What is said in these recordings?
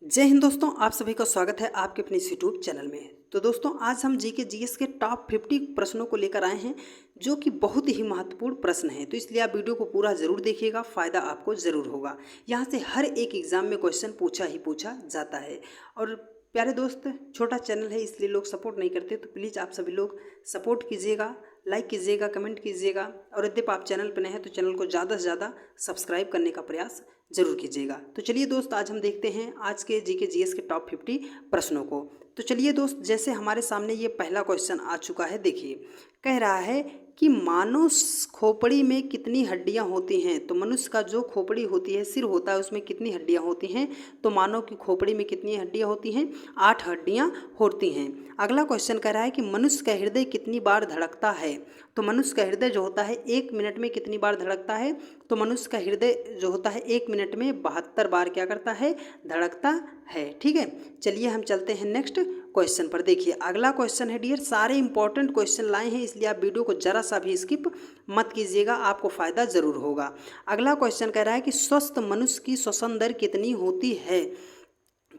जय हिंद दोस्तों, आप सभी का स्वागत है आपके अपने इस यूट्यूब चैनल में। तो दोस्तों, आज हम जीके जीएस के टॉप 50 प्रश्नों को लेकर आए हैं जो कि बहुत ही महत्वपूर्ण प्रश्न हैं। तो इसलिए आप वीडियो को पूरा ज़रूर देखिएगा, फ़ायदा आपको ज़रूर होगा। यहाँ से हर एक एग्ज़ाम में क्वेश्चन पूछा जाता है। और प्यारे दोस्त, छोटा चैनल है इसलिए लोग सपोर्ट नहीं करते, तो प्लीज़ आप सभी लोग सपोर्ट कीजिएगा, लाइक कीजिएगा, कमेंट कीजिएगा। और यदि आप चैनल पर नए हैं तो चैनल को ज़्यादा से ज़्यादा सब्सक्राइब करने का प्रयास जरूर कीजिएगा। तो चलिए दोस्त, आज हम देखते हैं आज के जीके जीएस के टॉप 50 प्रश्नों को। तो चलिए दोस्त, जैसे हमारे सामने ये पहला क्वेश्चन आ चुका है, देखिए कह रहा है कि मानव खोपड़ी में कितनी हड्डियां होती हैं। तो मनुष्य का जो खोपड़ी होती है, सिर होता है, उसमें कितनी हड्डियां होती हैं। तो मानव की खोपड़ी में कितनी हड्डियां होती हैं? 8 हड्डियां होती हैं। अगला क्वेश्चन कह रहा है कि मनुष्य का हृदय कितनी बार धड़कता है। तो मनुष्य का हृदय जो होता है 1 मिनट में कितनी बार धड़कता है? तो मनुष्य का हृदय जो होता है 1 मिनट में 72 बार क्या करता है? धड़कता है। ठीक है, चलिए हम चलते हैं नेक्स्ट क्वेश्चन पर। देखिए अगला क्वेश्चन है डियर, सारे इंपॉर्टेंट क्वेश्चन लाए हैं इसलिए आप वीडियो को जरा सा भी स्किप मत कीजिएगा, आपको फायदा जरूर होगा। अगला क्वेश्चन कह रहा है कि स्वस्थ मनुष्य की श्वसन दर कितनी होती है।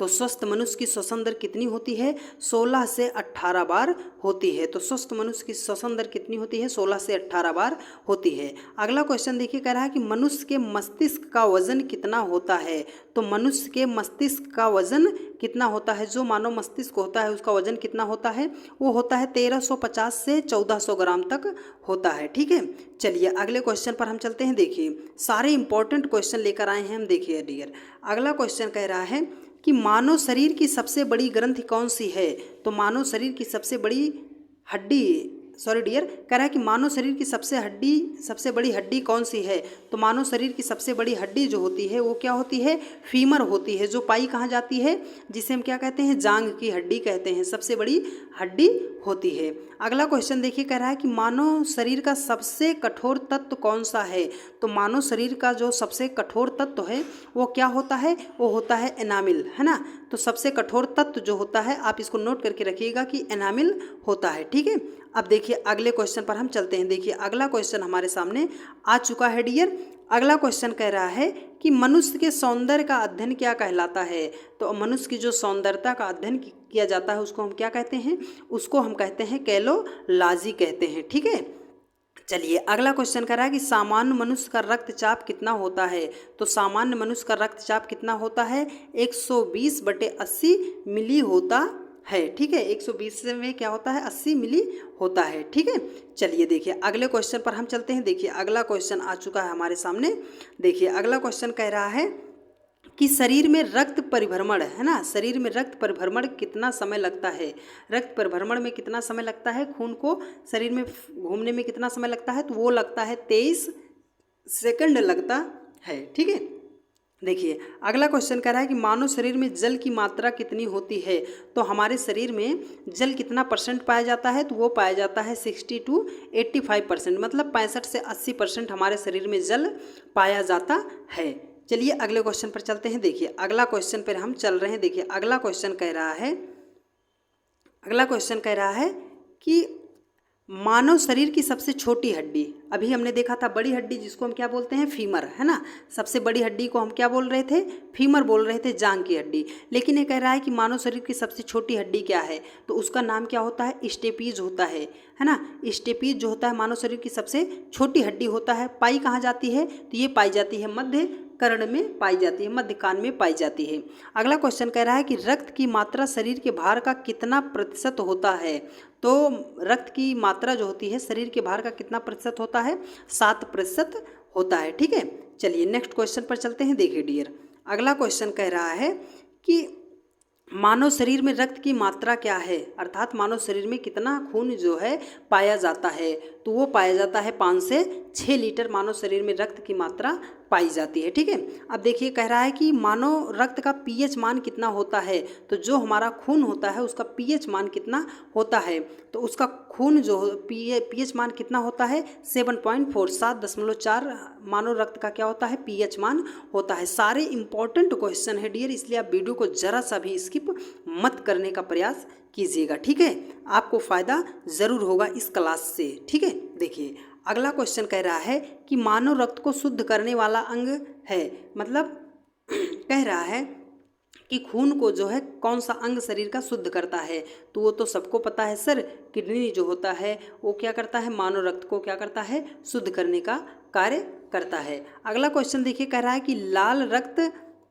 तो स्वस्थ मनुष्य की श्वसन दर कितनी होती है? 16 से 18 बार होती है। तो स्वस्थ मनुष्य की श्वसन दर कितनी होती है? 16 से 18 बार होती है। अगला क्वेश्चन देखिए, कह रहा है कि मनुष्य के मस्तिष्क का वजन कितना होता है। तो मनुष्य के मस्तिष्क का वजन कितना होता है? जो मानव मस्तिष्क होता है उसका वजन कितना होता है? वो होता है 1350 से 1400 ग्राम तक होता है। ठीक है, चलिए अगले क्वेश्चन पर हम चलते हैं। देखिए सारे इंपॉर्टेंट क्वेश्चन लेकर आए हैं हम। देखिए डियर, अगला क्वेश्चन कह रहा है कि मानव शरीर की सबसे बड़ी ग्रंथि कौन सी है। तो मानव शरीर की सबसे बड़ी हड्डी, सॉरी डियर, कह रहा है कि मानव शरीर की सबसे बड़ी हड्डी कौन सी है। तो मानव शरीर की सबसे बड़ी हड्डी जो होती है वो क्या होती है? फीमर होती है, जो पाई कहाँ जाती है, जिसे हम क्या कहते हैं? जांग की हड्डी कहते हैं, सबसे बड़ी हड्डी होती है। अगला क्वेश्चन देखिए, कह रहा है कि मानव शरीर का सबसे कठोर तत्व कौन सा है। तो मानव शरीर का जो सबसे कठोर तत्व है वो क्या होता है? वो होता है एनामिल, है ना। तो सबसे कठोर तत्व जो होता है, आप इसको नोट करके रखिएगा कि एनामिल होता है। ठीक है, अब देखिए अगले क्वेश्चन पर हम चलते हैं। देखिए अगला क्वेश्चन हमारे सामने आ चुका है डियर। अगला क्वेश्चन कह रहा है कि मनुष्य के सौंदर्य का अध्ययन क्या कहलाता है। तो मनुष्य की जो सौंदर्यता का अध्ययन किया जाता है उसको हम क्या कहते हैं? उसको हम कहते हैं कैलोलॉजी कहते हैं। ठीक है, चलिए अगला क्वेश्चन कर रहा है कि सामान्य मनुष्य का रक्तचाप कितना होता है। तो सामान्य मनुष्य का रक्तचाप कितना होता है? 120/80 मिली होता है। ठीक है, 120 में क्या होता है? 80 मिली होता है। ठीक है, चलिए देखिए अगले क्वेश्चन पर हम चलते हैं। देखिए अगला क्वेश्चन आ चुका है हमारे सामने। देखिए अगला क्वेश्चन कह रहा है कि शरीर में रक्त परिभ्रमण, है ना, शरीर में रक्त परिभ्रमण कितना समय लगता है। रक्त परिभ्रमण में कितना समय लगता है? खून को शरीर में घूमने में कितना समय लगता है? तो वो लगता है 23 सेकंड लगता है। ठीक है, देखिए अगला क्वेश्चन कह रहा है कि मानव शरीर में जल की मात्रा कितनी होती है। तो हमारे शरीर में जल कितना % पाया जाता है? तो वो पाया जाता है 60 to 85%, मतलब 65 से 80% हमारे शरीर में जल पाया जाता है। चलिए अगले क्वेश्चन पर चलते हैं। देखिए अगला क्वेश्चन पर हम चल रहे हैं। देखिए अगला क्वेश्चन कह रहा है कि मानव शरीर की सबसे छोटी हड्डी, अभी हमने देखा था बड़ी हड्डी जिसको हम क्या बोलते हैं? फीमर, है ना। सबसे बड़ी हड्डी को हम क्या बोल रहे थे? फीमर बोल रहे थे, जांग की हड्डी। लेकिन ये कह रहा है कि मानव शरीर की सबसे छोटी हड्डी क्या है। तो उसका नाम क्या होता है? स्टेपीज होता है ना। स्टेपीज जो होता है मानव शरीर की सबसे छोटी हड्डी होता है। पाई कहाँ जाती है? तो ये पाई जाती है मध्य कर्ण में पाई जाती है, मध्य कान में पाई जाती है। अगला क्वेश्चन कह रहा है कि रक्त की मात्रा शरीर के भार का कितना प्रतिशत होता है। तो रक्त की मात्रा जो होती है शरीर के भार का कितना प्रतिशत होता है? 7% होता है। ठीक है, चलिए नेक्स्ट क्वेश्चन पर चलते हैं। देखिए डियर, अगला क्वेश्चन कह रहा है कि मानव शरीर में रक्त की मात्रा क्या है, अर्थात मानव शरीर में कितना खून जो है पाया जाता है। तो वो पाया जाता है 5 से 6 लीटर मानव शरीर में रक्त की मात्रा पाई जाती है। ठीक है, अब देखिए कह रहा है कि मानव रक्त का पीएच मान कितना होता है। तो जो हमारा खून होता है उसका पीएच मान कितना होता है। तो उसका खून जो पीएच मान कितना होता है? 7.4, 7.4 मानव रक्त का क्या होता है? पीएच मान होता है। सारे इंपॉर्टेंट क्वेश्चन है डियर, इसलिए आप वीडियो को जरा सा भी स्किप मत करने का प्रयास कीजिएगा। ठीक है, आपको फ़ायदा ज़रूर होगा इस क्लास से। ठीक है, देखिए अगला क्वेश्चन कह रहा है कि मानव रक्त को शुद्ध करने वाला अंग है, मतलब कह रहा है कि खून को जो है कौन सा अंग शरीर का शुद्ध करता है, तो वो तो सबको पता है सर, किडनी जो होता है वो क्या करता है, मानव रक्त को क्या करता है, शुद्ध करने का कार्य करता है। अगला क्वेश्चन देखिए, कह रहा है कि लाल रक्त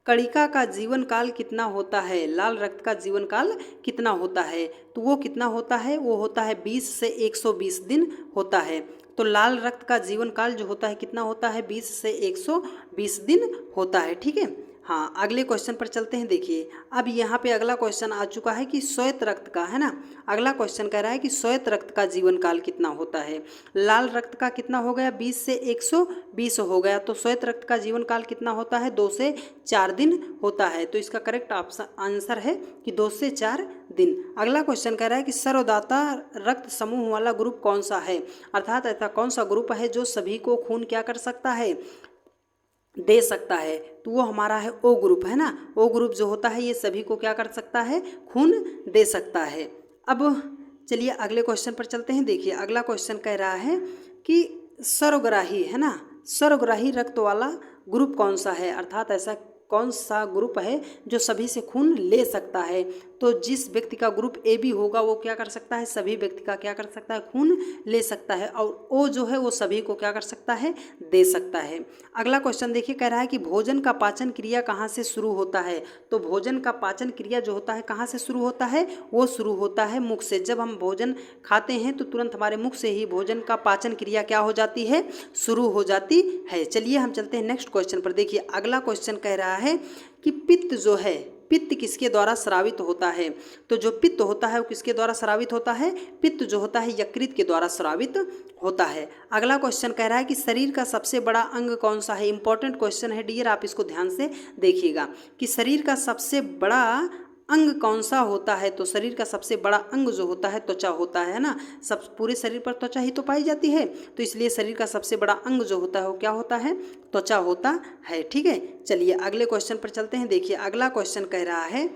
कणिका का जीवन काल कितना होता है। लाल रक्त का जीवन काल कितना होता है, तो वो कितना होता है, वो होता है 20 से 120 दिन होता है। तो लाल रक्त का जीवन काल जो होता है कितना होता है, 20 से 120 दिन होता है। ठीक है, हाँ अगले क्वेश्चन पर चलते हैं। देखिए अब यहाँ पे अगला क्वेश्चन आ चुका है कि श्वेत रक्त का, है ना। अगला क्वेश्चन कह रहा है कि श्वेत रक्त का जीवन काल कितना होता है। लाल रक्त का कितना हो गया, 20 से 120 हो गया, तो श्वेत रक्त का जीवन काल कितना होता है, 2 से 4 दिन होता है। तो इसका करेक्ट आंसर है कि 2 से 4 दिन। अगला क्वेश्चन कह रहा है कि सर्वदाता रक्त समूह वाला ग्रुप कौन सा है, अर्थात ऐसा कौन सा ग्रुप है जो सभी को खून क्या कर सकता है, दे सकता है, तो वो हमारा है ओ ग्रुप, है ना। ओ ग्रुप जो होता है ये सभी को क्या कर सकता है, खून दे सकता है। अब चलिए अगले क्वेश्चन पर चलते हैं। देखिए अगला क्वेश्चन कह रहा है कि सर्वग्राही, है ना, सर्वग्राही रक्त वाला ग्रुप कौन सा है, अर्थात ऐसा कौन सा ग्रुप है जो सभी से खून ले सकता है। तो जिस व्यक्ति का ग्रुप ए बी होगा वो क्या कर सकता है, सभी व्यक्ति का क्या कर सकता है, खून ले सकता है, और ओ जो है वो सभी को क्या कर सकता है, दे सकता है। अगला क्वेश्चन देखिए, कह रहा है कि भोजन का पाचन क्रिया कहाँ से शुरू होता है। तो भोजन का पाचन क्रिया जो होता है कहाँ से शुरू होता है, वो शुरू होता है मुख से। जब हम भोजन खाते हैं तो तुरंत हमारे मुख से ही भोजन का पाचन क्रिया क्या हो जाती है, शुरू हो जाती है। चलिए हम चलते हैं नेक्स्ट क्वेश्चन पर। देखिए अगला क्वेश्चन कह रहा है कि पित्त जो है, पित्त किसके द्वारा स्रावित होता है। तो जो पित्त होता है वो किसके द्वारा स्रावित होता है, पित्त जो होता है यकृत के द्वारा स्रावित होता है। अगला क्वेश्चन कह रहा है कि शरीर का सबसे बड़ा अंग कौन सा है। इंपॉर्टेंट क्वेश्चन है डियर, आप इसको ध्यान से देखिएगा कि शरीर का सबसे बड़ा अंग कौन सा होता है। तो शरीर का सबसे बड़ा अंग जो होता है त्वचा होता है ना, सब पूरे शरीर पर त्वचा ही तो पाई जाती है, तो इसलिए शरीर का सबसे बड़ा अंग जो होता है वो क्या होता है, त्वचा होता है। ठीक है, चलिए अगले क्वेश्चन पर चलते हैं। देखिए अगला क्वेश्चन कह रहा है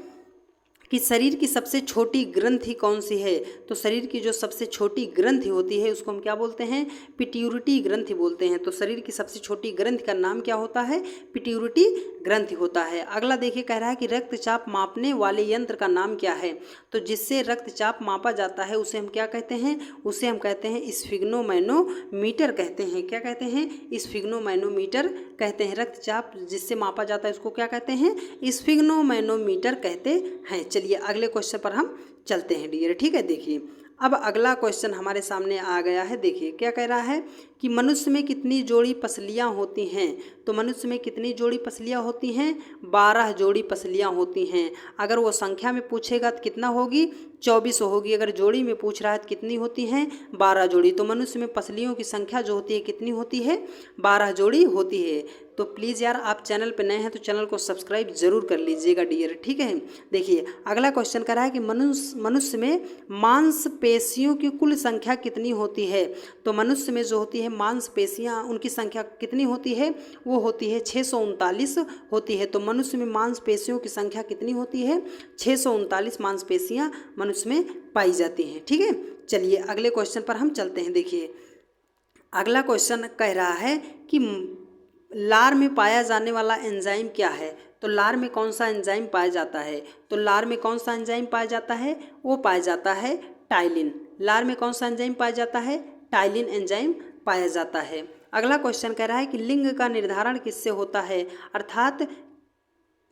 कि शरीर की सबसे छोटी ग्रंथि कौन सी है। तो शरीर की जो सबसे छोटी ग्रंथि होती है उसको हम क्या बोलते हैं, पिट्यूटरी ग्रंथि बोलते हैं। तो शरीर की सबसे छोटी ग्रंथि का नाम क्या होता है, पिट्यूटरी ग्रंथि होता है। अगला देखिए कह रहा है कि रक्तचाप मापने वाले यंत्र का नाम क्या है। तो जिससे रक्तचाप मापा जाता है उसे हम क्या कहते हैं, उसे हम कहते हैं स्फिग्नोमैनोमीटर कहते हैं। क्या कहते हैं, स्फिग्नोमैनोमीटर कहते हैं। रक्तचाप जिससे मापा जाता है उसको क्या कहते हैं, स्फिग्नोमैनोमीटर कहते हैं। चलिए अगले क्वेश्चन पर हम चलते हैं डियर। ठीक है, देखिए अब अगला क्वेश्चन हमारे सामने आ गया है। देखिए क्या कह रहा है कि मनुष्य में कितनी जोड़ी पसलियाँ होती हैं। तो मनुष्य में कितनी जोड़ी पसलियाँ होती हैं, 12 जोड़ी पसलियाँ होती हैं। अगर वो संख्या में पूछेगा तो कितना होगी, 24 होगी। अगर जोड़ी में पूछ रहा है तो कितनी होती हैं, 12 जोड़ी। तो मनुष्य में पसलियों की संख्या जो होती है कितनी होती है, 12 जोड़ी होती है। तो प्लीज़ यार आप चैनल पर नए हैं तो चैनल को सब्सक्राइब जरूर कर लीजिएगा डियर। ठीक है, देखिए अगला क्वेश्चन कर रहा है कि मनुष्य में मांसपेशियों की कुल संख्या कितनी होती है। तो मनुष्य में जो होती है मांसपेशियां उनकी संख्या कितनी होती है, वो होती है 639 होती है। तो मनुष्य में मांसपेशियों की संख्या कितनी होती है, 639 मांसपेशियां मनुष्य में पाई जाती हैं। ठीक है, चलिए अगले क्वेश्चन पर हम चलते हैं। देखिए अगला क्वेश्चन कह रहा है कि लार में पाया जाने वाला एंजाइम क्या है। तो लार में कौन सा एंजाइम पाया जाता है। तो लार में कौन सा एंजाइम पाया जाता है, वो पाया जाता है टाइलिन। लार में कौन सा एंजाइम पाया जाता है, टाइलिन एंजाइम पाया जाता है। अगला क्वेश्चन कह रहा है कि लिंग का निर्धारण किससे होता है, अर्थात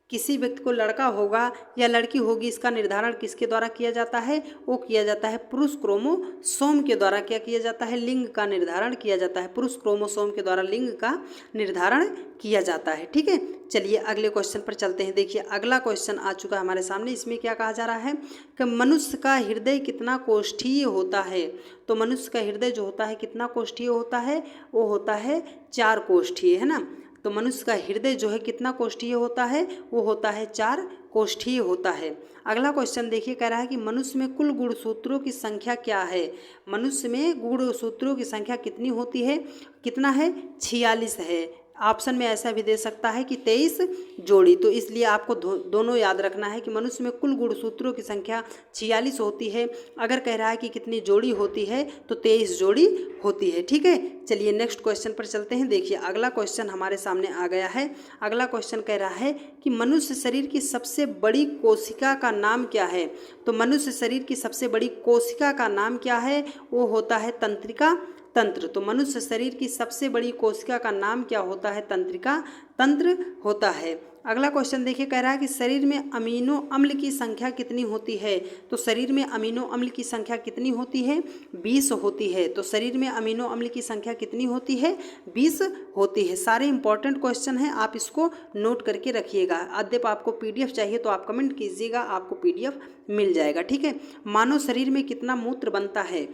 किसी व्यक्ति को लड़का होगा या लड़की होगी इसका निर्धारण किसके द्वारा किया जाता है, वो किया जाता है पुरुष क्रोमोसोम के द्वारा। क्या किया जाता है, लिंग का निर्धारण किया जाता है, पुरुष क्रोमोसोम के द्वारा लिंग का निर्धारण किया जाता है। ठीक है, चलिए अगले क्वेश्चन पर चलते हैं। देखिए अगला क्वेश्चन आ चुका है हमारे सामने। इसमें क्या कहा जा रहा है कि मनुष्य का हृदय कितना कोष्ठीय होता है। तो मनुष्य का हृदय जो होता है कितना कोष्ठीय होता है, वो होता है 4 कोष्ठीय, है ना। तो मनुष्य का हृदय जो है कितना कोष्ठीय होता है, वो होता है 4 कोष्ठीय होता है। अगला क्वेश्चन देखिए कह रहा है कि मनुष्य में कुल गुणसूत्रों की संख्या क्या है। मनुष्य में गुणसूत्रों की संख्या कितनी होती है, कितना है, 46 है। ऑप्शन में ऐसा भी दे सकता है कि 23 जोड़ी। तो इसलिए आपको दोनों याद रखना है कि मनुष्य में कुल गुणसूत्रों की संख्या 46 होती है। अगर कह रहा है कि कितनी जोड़ी होती है तो 23 जोड़ी होती है। ठीक है, चलिए नेक्स्ट क्वेश्चन पर चलते हैं। देखिए अगला क्वेश्चन हमारे सामने आ गया है। अगला क्वेश्चन कह रहा है कि मनुष्य शरीर की सबसे बड़ी कोशिका का नाम क्या है। तो मनुष्य शरीर की सबसे बड़ी कोशिका का नाम क्या है, वो होता है तंत्रिका तंत्र। तो मनुष्य शरीर की सबसे बड़ी कोशिका का नाम क्या होता है, तंत्रिका तंत्र होता है। अगला क्वेश्चन देखिए, कह रहा है कि शरीर में अमीनो अम्ल की संख्या कितनी होती है। तो शरीर में अमीनो अम्ल की संख्या कितनी होती है, 20 होती है। तो शरीर में अमीनो अम्ल की संख्या कितनी होती है, 20 होती है। सारे इंपॉर्टेंट क्वेश्चन हैं, आप इसको नोट करके रखिएगा। अद्यप आपको PDF चाहिए तो आप कमेंट कीजिएगा, आपको PDF मिल जाएगा। ठीक है, मानव शरीर में कितना मूत्र बनता है।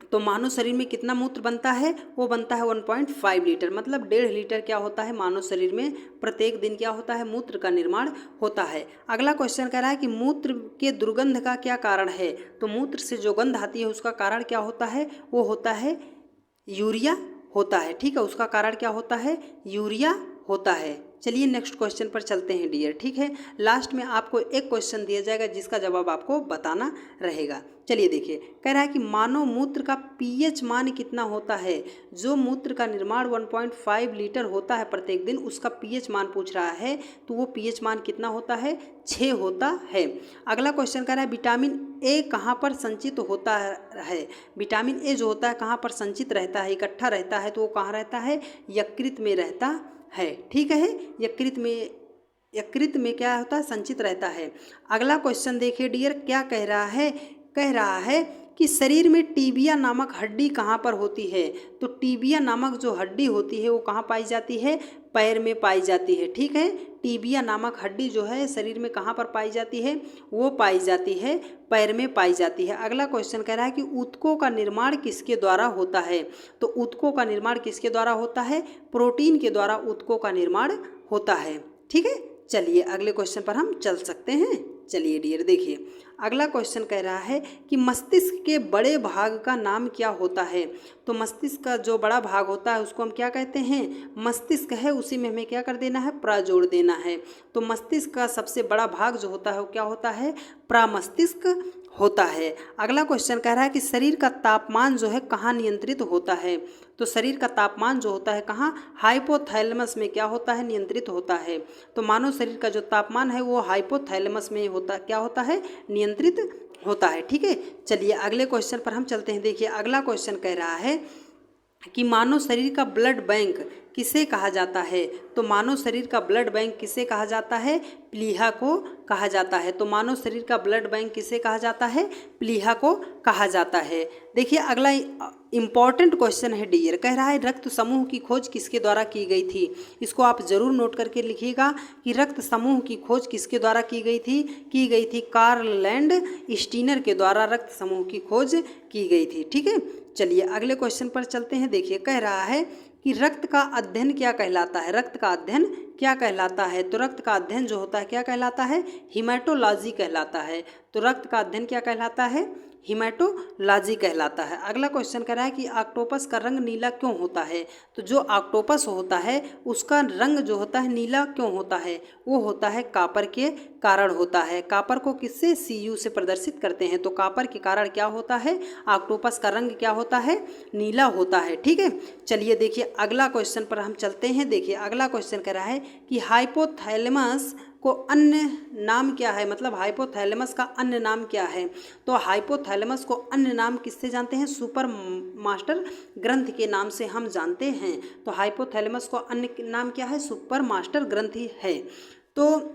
तो मानव शरीर में कितना मूत्र बनता है, वो बनता है 1.5 लीटर, मतलब 1.5 लीटर क्या होता है मानव शरीर में प्रत्येक दिन क्या होता है, मूत्र का निर्माण होता है। अगला क्वेश्चन कह रहा है कि मूत्र के दुर्गंध का क्या कारण है। तो मूत्र से जो गंध आती है उसका कारण क्या होता है, वो होता है यूरिया होता है। ठीक है, उसका कारण क्या होता है, यूरिया होता है। चलिए नेक्स्ट क्वेश्चन पर चलते हैं डियर। ठीक है, लास्ट में आपको एक क्वेश्चन दिया जाएगा जिसका जवाब आपको बताना रहेगा। चलिए देखिए, कह रहा है कि मानव मूत्र का pH मान कितना होता है। जो मूत्र का निर्माण 1.5 लीटर होता है प्रत्येक दिन, उसका pH मान पूछ रहा है। तो वो pH मान कितना होता है, 6 होता है। अगला क्वेश्चन कह रहा है विटामिन ए कहाँ पर संचित होता है। विटामिन ए जो होता है कहाँ पर संचित रहता है, इकट्ठा रहता है। तो वो कहाँ रहता है, यकृत में रहता है। ठीक है, यकृत में क्या होता है, संचित रहता है। अगला क्वेश्चन देखिए डियर, क्या कह रहा है कि शरीर में टीबिया नामक हड्डी कहाँ पर होती है। तो टीबिया नामक जो हड्डी होती है वो कहाँ पाई जाती है, पैर में पाई जाती है। ठीक है, टीबिया नामक हड्डी जो है शरीर में कहाँ पर पाई जाती है, वो पाई जाती है पैर में पाई जाती है। अगला क्वेश्चन कह रहा है कि ऊतकों का निर्माण किसके द्वारा होता है। तो ऊतकों का निर्माण किसके द्वारा होता है, प्रोटीन के द्वारा ऊतकों का निर्माण होता है। ठीक है, चलिए अगले क्वेश्चन पर हम चल सकते हैं। चलिए डियर देखिए, अगला क्वेश्चन कह रहा है कि मस्तिष्क के बड़े भाग का नाम क्या होता है। तो मस्तिष्क का जो बड़ा भाग होता है उसको हम क्या कहते हैं, मस्तिष्क है, उसी में हमें क्या कर देना है, प्रा जोड़ देना है। तो मस्तिष्क का सबसे बड़ा भाग जो होता है वो क्या होता है, प्रामस्तिष्क होता है। अगला क्वेश्चन कह रहा है कि शरीर का तापमान जो है कहाँ नियंत्रित होता है। तो शरीर का तापमान जो होता है कहाँ, हाइपोथैलेमस में क्या होता है, नियंत्रित होता है। तो मानव शरीर का जो तापमान है वो हाइपोथैलेमस में होता, क्या होता है, नियंत्रित होता है। ठीक है, चलिए अगले क्वेश्चन पर हम चलते हैं। देखिए अगला क्वेश्चन कह रहा है कि मानव शरीर का ब्लड बैंक किसे कहा जाता है। तो मानव शरीर का ब्लड बैंक किसे कहा जाता है, प्लीहा को कहा जाता है। तो मानव शरीर का ब्लड बैंक किसे कहा जाता है, प्लीहा को कहा जाता है। देखिए अगला इम्पॉर्टेंट क्वेश्चन है डियर, कह रहा है रक्त समूह की खोज किसके द्वारा की गई थी। इसको आप जरूर नोट करके लिखिएगा कि रक्त समूह की खोज किसके द्वारा की गई थी कार्ल लैंड स्टीनर के द्वारा रक्त समूह की खोज की गई थी। ठीक है, चलिए अगले क्वेश्चन पर चलते हैं। देखिए कह रहा है कि रक्त का अध्ययन क्या कहलाता है। रक्त का अध्ययन क्या कहलाता है। तो रक्त का अध्ययन जो होता है क्या कहलाता है, हिमेटोलॉजी कहलाता है। तो रक्त का अध्ययन क्या कहलाता है, हिमेटोलॉजी कहलाता है। अगला क्वेश्चन कह रहा है कि ऑक्टोपस का रंग नीला क्यों होता है। तो जो ऑक्टोपस होता है उसका रंग जो होता है नीला क्यों होता है, वो होता है कापर के कारण होता है। कापर को किससे, Cu से प्रदर्शित करते हैं। तो कापर के कारण क्या होता है, ऑक्टोपस का रंग क्या होता है, नीला होता है। ठीक है, चलिए देखिए अगला क्वेश्चन पर हम चलते हैं। देखिए अगला क्वेश्चन कह रहा है कि हाइपोथैलेमस को अन्य नाम क्या है, मतलब हाइपोथैलेमस का अन्य नाम क्या है। तो हाइपोथैलेमस को अन्य नाम किससे जानते हैं, सुपर मास्टर ग्रंथि के नाम से हम जानते हैं। तो हाइपोथैलेमस को अन्य नाम क्या है, सुपर मास्टर ग्रंथि है। तो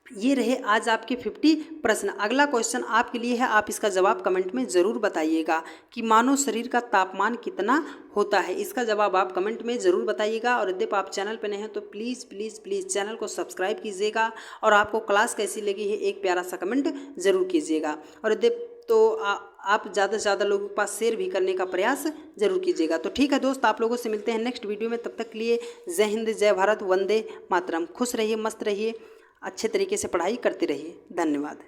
ये रहे आज आपके 50 प्रश्न। अगला क्वेश्चन आपके लिए है, आप इसका जवाब कमेंट में ज़रूर बताइएगा कि मानव शरीर का तापमान कितना होता है। इसका जवाब आप कमेंट में ज़रूर बताइएगा। और यदि आप चैनल पर नए हैं तो प्लीज़ प्लीज़ प्लीज़ चैनल को सब्सक्राइब कीजिएगा। और आपको क्लास कैसी लगी है एक प्यारा सा कमेंट ज़रूर कीजिएगा। और यदि तो आप ज़्यादा से ज़्यादा लोगों के पास शेयर भी करने का प्रयास ज़रूर कीजिएगा। तो ठीक है दोस्त, आप लोगों से मिलते हैं नेक्स्ट वीडियो में। तब तक के लिए जय हिंद, जय भारत, वंदे मातरम। खुश रहिए, मस्त रहिए, अच्छे तरीके से पढ़ाई करते रहिए। धन्यवाद।